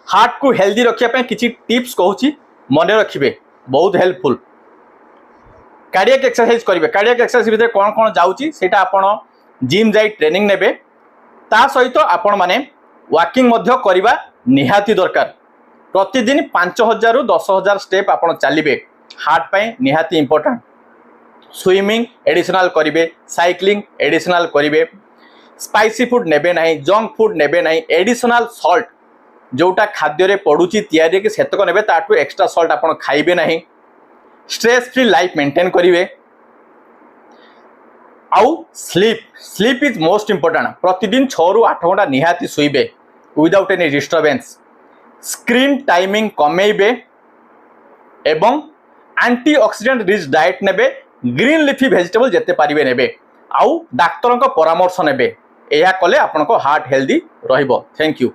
Heart को healthy रखिया किसी टिप्स कहूँ मन रखिए बहुत हेल्पफुल। कार्डियक एक्सरसाइज करेंगे। कार्डियक एक्सरसाइज भितर कौन कौन जाऊँगी से आप जिम जाई ट्रेनिंग नेबे ता सहित आपण माने वाकिंग करवा निहाती दरकार। प्रतिदिन 5000 रु 10000 स्टेप आपण चलिए हार्ट पाई निहाती इंपोर्टेंट। स्विमिंग एडिशनल करेंगे, साइक्लिंग एडिशनल करेंगे, स्पाइसी फूड नेबे नहीं, जंक फूड नेबे नहीं, एडिशनल सॉल्ट जोटा खाद्य पड़ुची तैयारी कि सेतक नेबे ताठू एक्स्ट्रा सॉल्ट आपण खाइबे नहीं। स्ट्रेस फ्री लाइफ मेंटेन करेंगे। आउ स्लीप इज मोस्ट इंपोर्टेंट। प्रतिदिन 6 रु 8 घंटा निहाती शुइबे without any disturbance. Screen timing कमेबे एवं एंटीऑक्सीडेंट रिच डाइट नेबे। ग्रीन लिफी वेजिटेबल जेते पारिबे नेबे। आउ डाक्तर परामर्श नेबे। यह कले आपनको हार्ट हेल्दी रहिबो। Thank you.